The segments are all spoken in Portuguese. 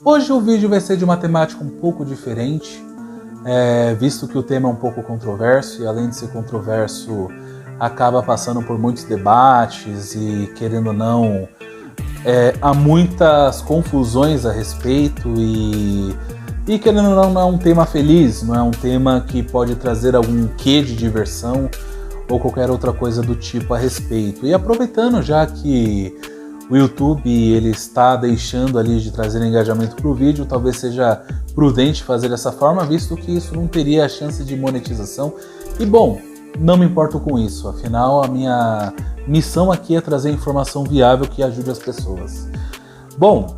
Hoje o vídeo vai ser de uma temática um pouco diferente, visto que o tema é um pouco controverso e além de ser controverso, acaba passando por muitos debates e, querendo ou não, há muitas confusões a respeito e querendo ou não é um tema feliz, não é um tema que pode trazer algum quê de diversão ou qualquer outra coisa do tipo a respeito. E aproveitando já que o YouTube ele está deixando ali de trazer engajamento para o vídeo, talvez seja prudente fazer dessa forma, visto que isso não teria a chance de monetização. E bom, não me importo com isso, afinal a minha missão aqui é trazer informação viável que ajude as pessoas. Bom,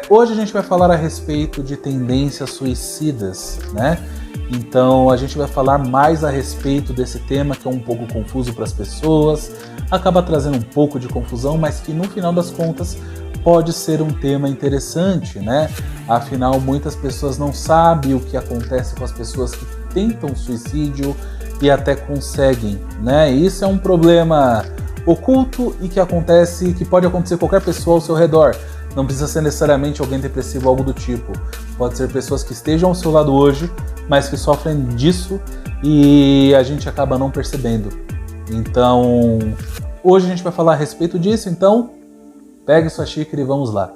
hoje a gente vai falar a respeito de tendências suicidas, né? Então a gente vai falar mais a respeito desse tema que é um pouco confuso para as pessoas, acaba trazendo um pouco de confusão, mas que no final das contas pode ser um tema interessante, né? Afinal, muitas pessoas não sabem o que acontece com as pessoas que tentam suicídio e até conseguem, né? Isso é um problema oculto e que pode acontecer com qualquer pessoa ao seu redor. Não precisa ser necessariamente alguém depressivo ou algo do tipo. Pode ser pessoas que estejam ao seu lado hoje, mas que sofrem disso e a gente acaba não percebendo. Então, hoje a gente vai falar a respeito disso, então pegue sua xícara e vamos lá.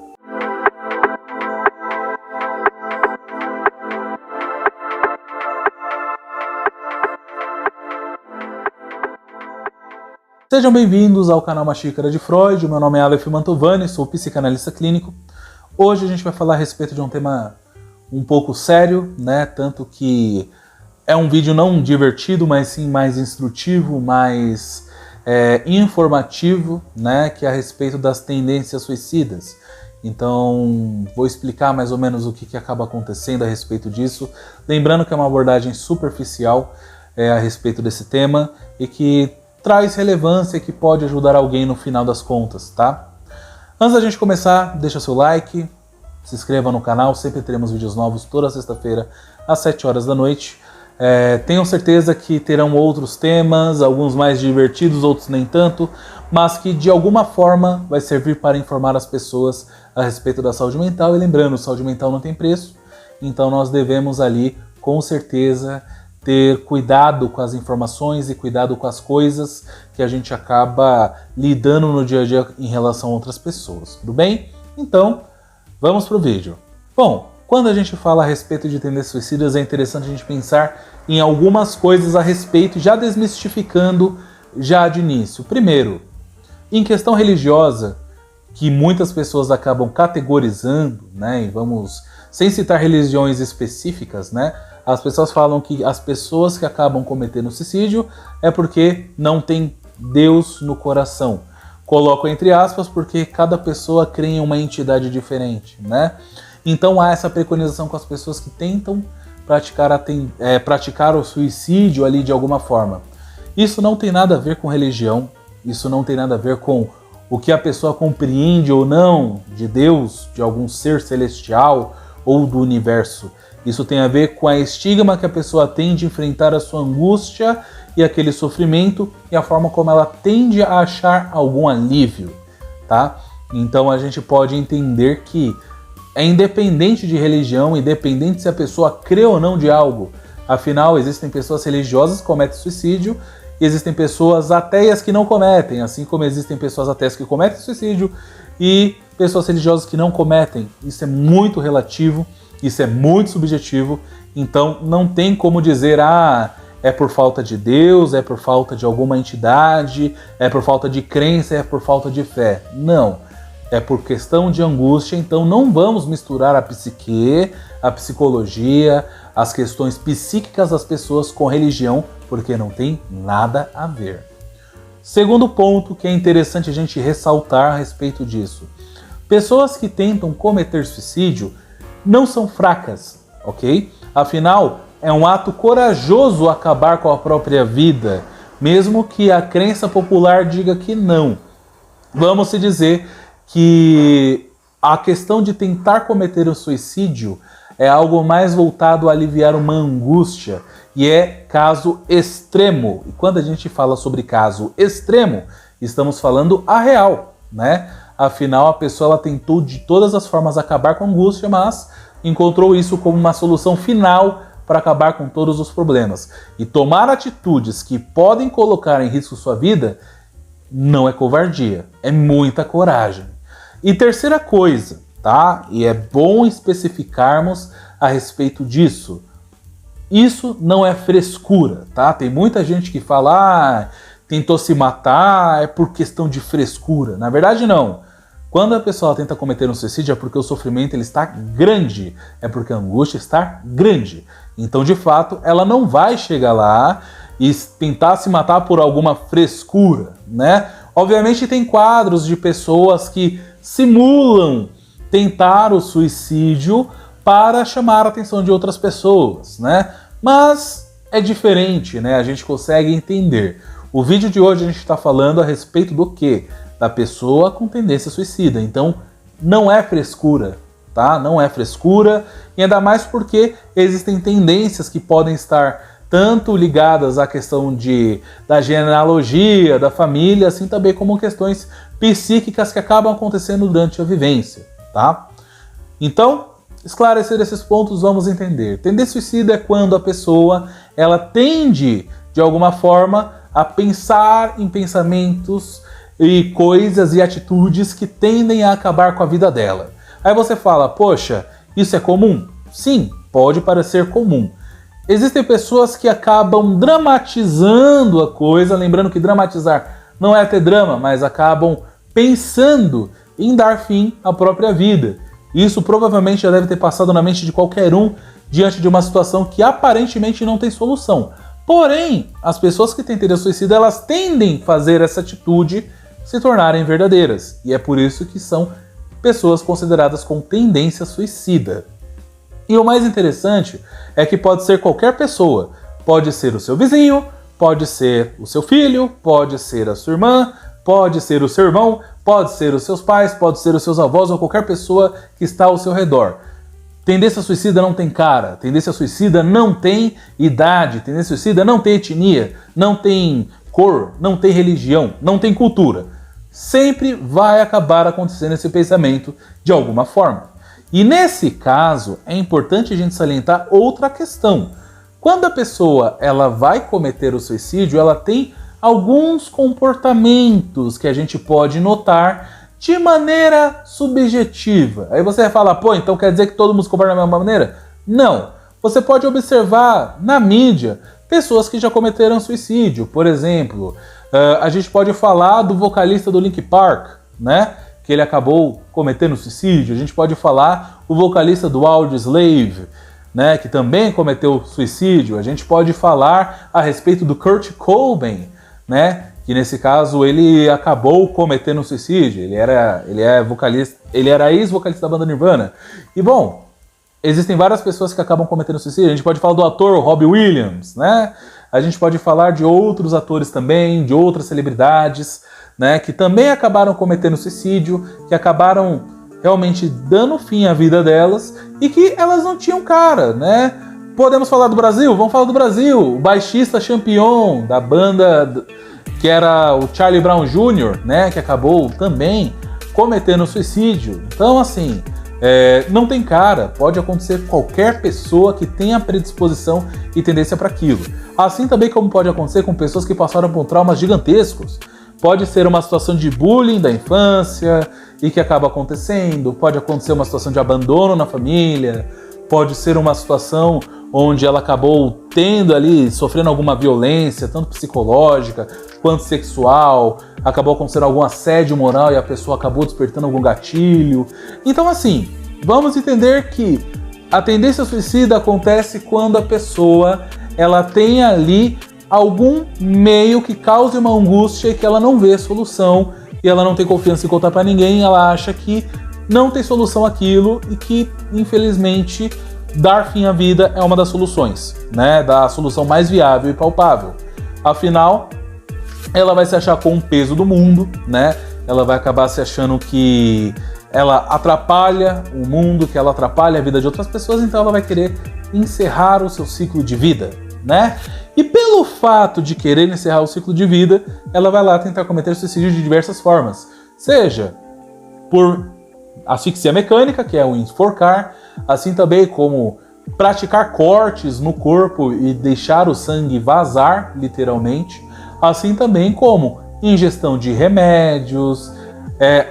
Sejam bem-vindos ao canal Uma Xícara de Freud, meu nome é Aleph Mantovani, sou psicanalista clínico. Hoje a gente vai falar a respeito de um tema um pouco sério, né? Tanto que é um vídeo não divertido, mas sim mais instrutivo, mais informativo, né? Que é a respeito das tendências suicidas. Então vou explicar mais ou menos o que acaba acontecendo a respeito disso. Lembrando que é uma abordagem superficial a respeito desse tema e que traz relevância e que pode ajudar alguém no final das contas, tá? Antes da gente começar, deixa seu like, se inscreva no canal, sempre teremos vídeos novos toda sexta-feira às 7 horas da noite. Tenho certeza que terão outros temas, alguns mais divertidos, outros nem tanto, mas que de alguma forma vai servir para informar as pessoas a respeito da saúde mental. E lembrando, saúde mental não tem preço, então nós devemos ali, com certeza, ter cuidado com as informações e cuidado com as coisas que a gente acaba lidando no dia a dia em relação a outras pessoas, tudo bem? Então, vamos pro vídeo. Bom, quando a gente fala a respeito de tendências suicidas, é interessante a gente pensar em algumas coisas a respeito, já desmistificando já de início. Primeiro, em questão religiosa, que muitas pessoas acabam categorizando, né, e vamos, sem citar religiões específicas, né, as pessoas falam que as pessoas que acabam cometendo suicídio é porque não tem Deus no coração. Coloco entre aspas porque cada pessoa crê em uma entidade diferente, né? Então há essa preconização com as pessoas que tentam praticar o suicídio ali de alguma forma. Isso não tem nada a ver com religião, isso não tem nada a ver com o que a pessoa compreende ou não de Deus, de algum ser celestial ou do universo. Isso tem a ver com a estigma que a pessoa tem de enfrentar a sua angústia e aquele sofrimento e a forma como ela tende a achar algum alívio, tá? Então a gente pode entender que é independente de religião, independente se a pessoa crê ou não de algo. Afinal, existem pessoas religiosas que cometem suicídio e existem pessoas ateias que não cometem, assim como existem pessoas ateias que cometem suicídio e pessoas religiosas que não cometem. Isso é muito relativo. Isso é muito subjetivo, então não tem como dizer, é por falta de Deus, é por falta de alguma entidade, é por falta de crença, é por falta de fé. Não, é por questão de angústia, então não vamos misturar a psique, a psicologia, as questões psíquicas das pessoas com religião, porque não tem nada a ver. Segundo ponto que é interessante a gente ressaltar a respeito disso. Pessoas que tentam cometer suicídio não são fracas, ok? Afinal, é um ato corajoso acabar com a própria vida, mesmo que a crença popular diga que não. Vamos se dizer que a questão de tentar cometer um suicídio é algo mais voltado a aliviar uma angústia, e é caso extremo. E quando a gente fala sobre caso extremo, estamos falando a real, né? Afinal, a pessoa ela tentou de todas as formas acabar com a angústia, mas encontrou isso como uma solução final para acabar com todos os problemas. E tomar atitudes que podem colocar em risco sua vida não é covardia, é muita coragem. E terceira coisa, tá? E é bom especificarmos a respeito disso. Isso não é frescura, tá? Tem muita gente que fala, tentou se matar, é por questão de frescura. Na verdade, não. Quando a pessoa tenta cometer um suicídio é porque o sofrimento ele está grande, é porque a angústia está grande. Então, de fato, ela não vai chegar lá e tentar se matar por alguma frescura, né? Obviamente tem quadros de pessoas que simulam tentar o suicídio para chamar a atenção de outras pessoas, né? Mas é diferente, né? A gente consegue entender. O vídeo de hoje a gente está falando a respeito do quê? Da pessoa com tendência suicida. Então, não é frescura, tá? Não é frescura, e ainda mais porque existem tendências que podem estar tanto ligadas à questão da genealogia, da família, assim também como questões psíquicas que acabam acontecendo durante a vivência, tá? Então, esclarecer esses pontos, vamos entender. Tendência suicida é quando a pessoa ela tende, de alguma forma, a pensar em pensamentos e coisas e atitudes que tendem a acabar com a vida dela. Aí você fala, poxa, isso é comum? Sim, pode parecer comum. Existem pessoas que acabam dramatizando a coisa, lembrando que dramatizar não é ter drama, mas acabam pensando em dar fim à própria vida. Isso provavelmente já deve ter passado na mente de qualquer um diante de uma situação que aparentemente não tem solução. Porém, as pessoas que têm tendência suicida, elas tendem a fazer essa atitude se tornarem verdadeiras. E é por isso que são pessoas consideradas com tendência suicida. E o mais interessante é que pode ser qualquer pessoa. Pode ser o seu vizinho, pode ser o seu filho, pode ser a sua irmã, pode ser o seu irmão, pode ser os seus pais, pode ser os seus avós ou qualquer pessoa que está ao seu redor. Tendência suicida não tem cara, tendência suicida não tem idade, tendência suicida não tem etnia, não tem cor, não tem religião, não tem cultura. Sempre vai acabar acontecendo esse pensamento de alguma forma. E nesse caso, é importante a gente salientar outra questão. Quando a pessoa ela vai cometer o suicídio, ela tem alguns comportamentos que a gente pode notar de maneira subjetiva. Aí você vai falar, pô, então quer dizer que todo mundo se comporta da mesma maneira? Não. Você pode observar na mídia pessoas que já cometeram suicídio. Por exemplo, a gente pode falar do vocalista do Linkin Park, né? Que ele acabou cometendo suicídio. A gente pode falar o vocalista do Audioslave, né? Que também cometeu suicídio. A gente pode falar a respeito do Kurt Cobain, né? Que nesse caso ele acabou cometendo suicídio. Ele era ex-vocalista da banda Nirvana. E bom, existem várias pessoas que acabam cometendo suicídio. A gente pode falar do ator Robbie Williams, né? A gente pode falar de outros atores também, de outras celebridades, né? Que também acabaram cometendo suicídio, que acabaram realmente dando fim à vida delas e que elas não tinham cara, né? Podemos falar do Brasil? Vamos falar do Brasil. O baixista Champion da banda que era o Charlie Brown Jr., né? Que acabou também cometendo suicídio. Então, assim, não tem cara. Pode acontecer com qualquer pessoa que tenha predisposição e tendência para aquilo. Assim também como pode acontecer com pessoas que passaram por traumas gigantescos. Pode ser uma situação de bullying da infância e que acaba acontecendo. Pode acontecer uma situação de abandono na família. Pode ser uma situação onde ela acabou sofrendo alguma violência, tanto psicológica quanto sexual. Acabou acontecendo algum assédio moral e a pessoa acabou despertando algum gatilho. Então, assim, vamos entender que a tendência suicida acontece quando a pessoa ela tem ali algum meio que cause uma angústia e que ela não vê solução e ela não tem confiança em contar para ninguém, ela acha que não tem solução aquilo e que, infelizmente, dar fim à vida é uma das soluções, né? Da solução mais viável e palpável. Afinal, ela vai se achar com o peso do mundo, né? Ela vai acabar se achando que ela atrapalha o mundo, que ela atrapalha a vida de outras pessoas, então ela vai querer encerrar o seu ciclo de vida, né? E pelo fato de querer encerrar o ciclo de vida, ela vai lá tentar cometer suicídio de diversas formas. Seja por asfixia mecânica, que é o enforcar, assim também como praticar cortes no corpo e deixar o sangue vazar, literalmente, assim também como ingestão de remédios,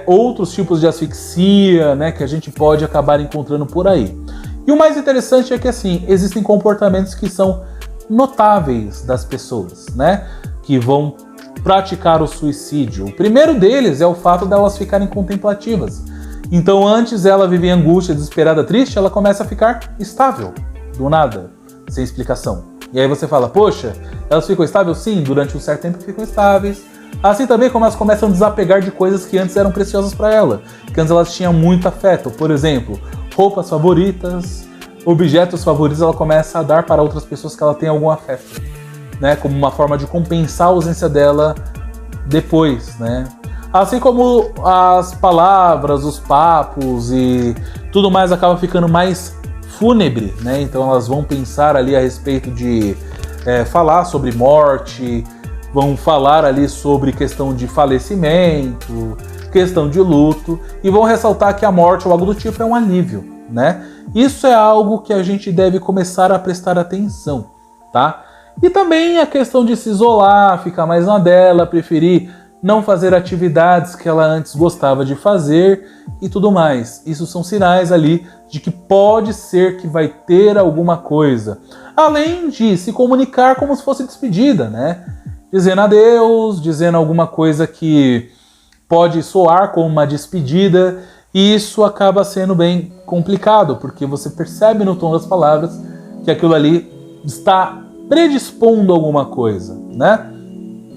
outros tipos de asfixia, né, que a gente pode acabar encontrando por aí. E o mais interessante é que, assim, existem comportamentos que são notáveis das pessoas, né, que vão praticar o suicídio. O primeiro deles é o fato delas ficarem contemplativas. Então, antes ela vivia em angústia, desesperada, triste, ela começa a ficar estável, do nada, sem explicação. E aí você fala, poxa, elas ficam estáveis? Sim, durante um certo tempo ficam estáveis. Assim também como elas começam a desapegar de coisas que antes eram preciosas para ela, que antes elas tinham muito afeto. Por exemplo, roupas favoritas, objetos favoritos, ela começa a dar para outras pessoas que ela tem algum afeto, né? Como uma forma de compensar a ausência dela depois, né? Assim como as palavras, os papos e tudo mais acaba ficando mais fúnebre, né? Então elas vão pensar ali a respeito de falar sobre morte, vão falar ali sobre questão de falecimento, questão de luto, e vão ressaltar que a morte ou algo do tipo é um alívio, né? Isso é algo que a gente deve começar a prestar atenção, tá? E também a questão de se isolar, ficar mais na dela, preferir não fazer atividades que ela antes gostava de fazer e tudo mais. Isso são sinais ali de que pode ser que vai ter alguma coisa. Além de se comunicar como se fosse despedida, né? Dizendo adeus, dizendo alguma coisa que pode soar como uma despedida, e isso acaba sendo bem complicado, porque você percebe no tom das palavras que aquilo ali está predispondo alguma coisa, né?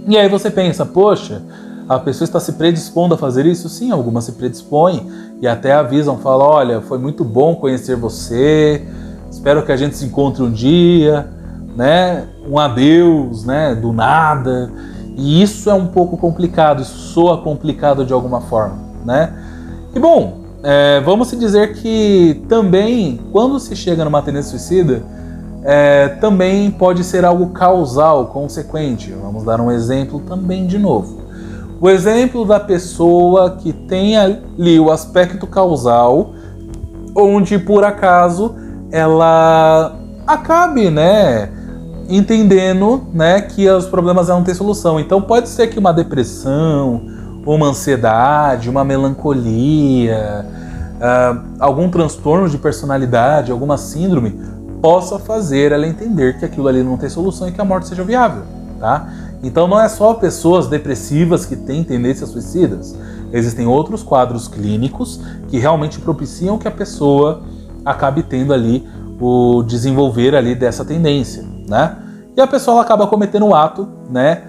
E aí você pensa, poxa, a pessoa está se predispondo a fazer isso? Sim, algumas se predispõem e até avisam, falam, olha, foi muito bom conhecer você, espero que a gente se encontre um dia, né? Um adeus, né? Do nada. E isso é um pouco complicado, isso soa complicado de alguma forma, né? E bom, vamos se dizer que também, quando se chega numa tendência suicida, também pode ser algo causal, consequente. Vamos dar um exemplo também de novo. O exemplo da pessoa que tem ali o aspecto causal, onde por acaso ela acabe, né, entendendo, né, que os problemas não têm solução. Então pode ser que uma depressão, uma ansiedade, uma melancolia, algum transtorno de personalidade, alguma síndrome, possa fazer ela entender que aquilo ali não tem solução e que a morte seja viável, tá? Então não é só pessoas depressivas que têm tendências suicidas. Existem outros quadros clínicos que realmente propiciam que a pessoa acabe tendo ali o desenvolver ali dessa tendência, né? E a pessoa ela acaba cometendo o ato, né?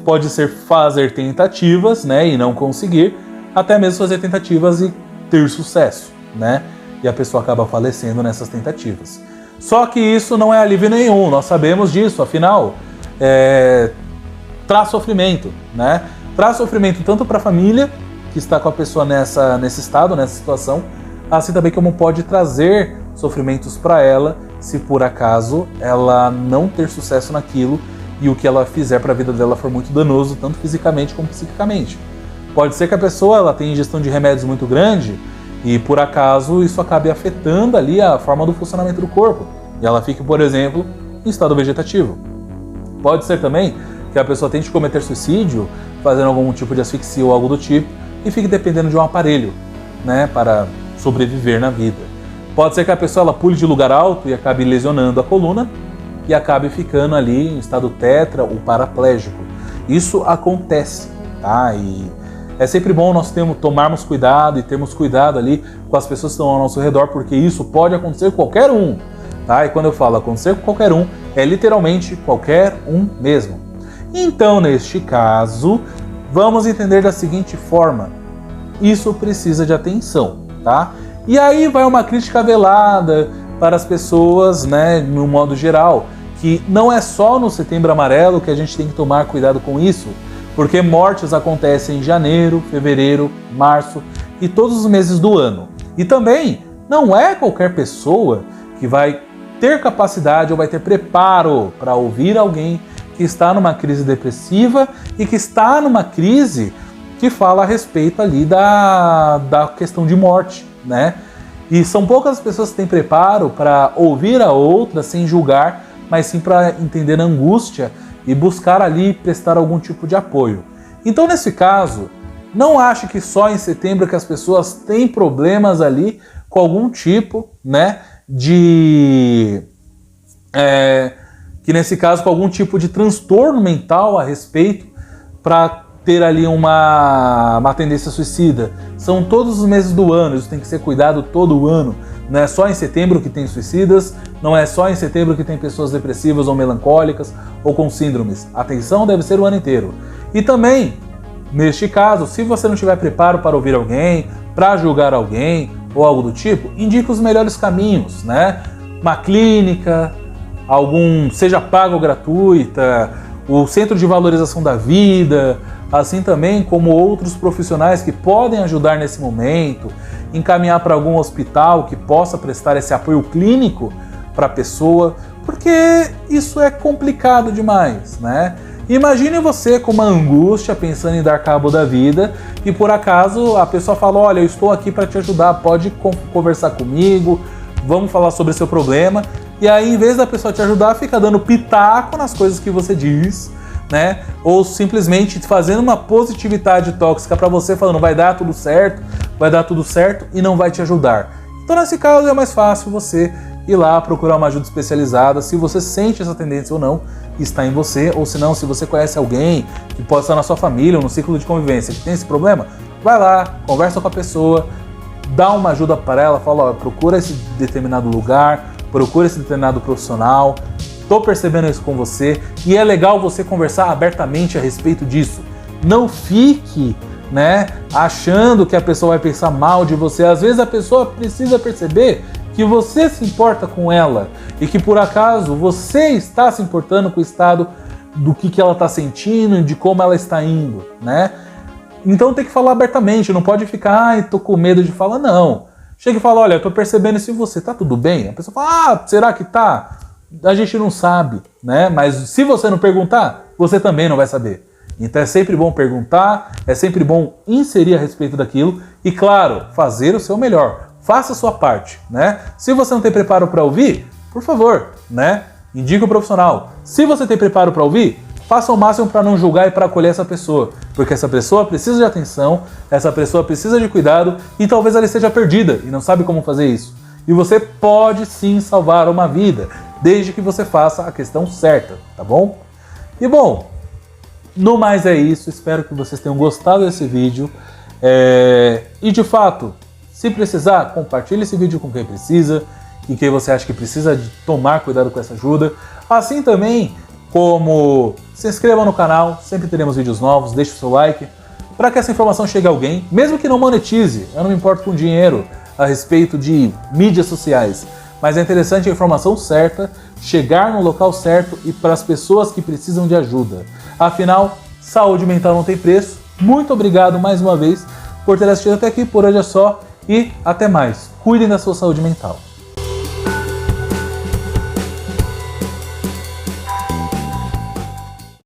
Pode ser fazer tentativas, né, e não conseguir, até mesmo fazer tentativas e ter sucesso, né? E a pessoa acaba falecendo nessas tentativas. Só que isso não é alívio nenhum, nós sabemos disso, afinal, traz sofrimento, né? Traz sofrimento tanto para a família, que está com a pessoa nesse estado, nessa situação, assim também como pode trazer sofrimentos para ela, se por acaso ela não ter sucesso naquilo e o que ela fizer para a vida dela for muito danoso, tanto fisicamente como psiquicamente. Pode ser que a pessoa ela tenha ingestão de remédios muito grande e por acaso isso acabe afetando ali a forma do funcionamento do corpo e ela fique, por exemplo, em estado vegetativo. Pode ser também que a pessoa tente cometer suicídio fazendo algum tipo de asfixia ou algo do tipo e fique dependendo de um aparelho, né, para sobreviver na vida. Pode ser que a pessoa ela pule de lugar alto e acabe lesionando a coluna e acabe ficando ali em estado tetra ou paraplégico. Isso acontece, tá? E é sempre bom nós tomarmos cuidado e termos cuidado ali com as pessoas que estão ao nosso redor, porque isso pode acontecer com qualquer um, tá? E quando eu falo acontecer com qualquer um, é literalmente qualquer um mesmo. Então, neste caso, vamos entender da seguinte forma: isso precisa de atenção, tá? E aí vai uma crítica velada para as pessoas, né, no modo geral, que não é só no Setembro Amarelo que a gente tem que tomar cuidado com isso, porque mortes acontecem em janeiro, fevereiro, março e todos os meses do ano. E também não é qualquer pessoa que vai ter capacidade ou vai ter preparo para ouvir alguém que está numa crise depressiva e que está numa crise que fala a respeito ali da questão de morte, né? E são poucas as pessoas que têm preparo para ouvir a outra sem julgar, mas sim para entender a angústia e buscar ali prestar algum tipo de apoio. Então, nesse caso, não ache que só em setembro que as pessoas têm problemas ali com algum tipo, né, que nesse caso com algum tipo de transtorno mental a respeito para ter ali uma tendência suicida. São todos os meses do ano, isso tem que ser cuidado todo o ano. Não é só em setembro que tem suicidas, não é só em setembro que tem pessoas depressivas ou melancólicas ou com síndromes. A atenção deve ser o ano inteiro. E também, neste caso, se você não tiver preparo para ouvir alguém, para julgar alguém ou algo do tipo, indique os melhores caminhos, né? Uma clínica, seja paga ou gratuita, o Centro de Valorização da Vida, assim também como outros profissionais que podem ajudar nesse momento, encaminhar para algum hospital que possa prestar esse apoio clínico para a pessoa, porque isso é complicado demais, né? Imagine você com uma angústia pensando em dar cabo da vida e por acaso a pessoa fala, olha, eu estou aqui para te ajudar, pode conversar comigo, vamos falar sobre o seu problema. E aí, em vez da pessoa te ajudar, fica dando pitaco nas coisas que você diz, né? Ou simplesmente fazendo uma positividade tóxica para você, falando vai dar tudo certo e não vai te ajudar. Então, nesse caso, é mais fácil você ir lá procurar uma ajuda especializada, se você sente essa tendência ou não, está em você, ou se não, se você conhece alguém que pode estar na sua família ou no ciclo de convivência que tem esse problema, vai lá, conversa com a pessoa, dá uma ajuda para ela, fala, ó, procura esse determinado lugar, procura esse determinado profissional, tô percebendo isso com você, e é legal você conversar abertamente a respeito disso. Não fique, né, achando que a pessoa vai pensar mal de você. Às vezes a pessoa precisa perceber que você se importa com ela e que por acaso você está se importando com o estado do que ela está sentindo, de como ela está indo, né? Então tem que falar abertamente, não pode ficar, ai, tô com medo de falar, não. Chega e fala, olha, eu tô percebendo isso em você, tá tudo bem? A pessoa fala, ah, será que tá? A gente não sabe, né? Mas se você não perguntar, você também não vai saber. Então é sempre bom perguntar, é sempre bom inserir a respeito daquilo e, claro, fazer o seu melhor. Faça a sua parte, né? Se você não tem preparo para ouvir, por favor, né? Indique o profissional. Se você tem preparo para ouvir, faça o máximo para não julgar e para acolher essa pessoa, porque essa pessoa precisa de atenção, essa pessoa precisa de cuidado e talvez ela esteja perdida e não sabe como fazer isso. E você pode sim salvar uma vida, desde que você faça a questão certa, tá bom? E bom, no mais é isso, espero que vocês tenham gostado desse vídeo. E de fato, se precisar, compartilhe esse vídeo com quem precisa e quem você acha que precisa de tomar cuidado com essa ajuda. Assim também como se inscreva no canal, sempre teremos vídeos novos, deixe o seu like para que essa informação chegue a alguém, mesmo que não monetize, eu não me importo com dinheiro a respeito de mídias sociais, mas é interessante a informação certa chegar no local certo e para as pessoas que precisam de ajuda. Afinal, saúde mental não tem preço. Muito obrigado mais uma vez por ter assistido até aqui, por hoje é só e até mais. Cuidem da sua saúde mental.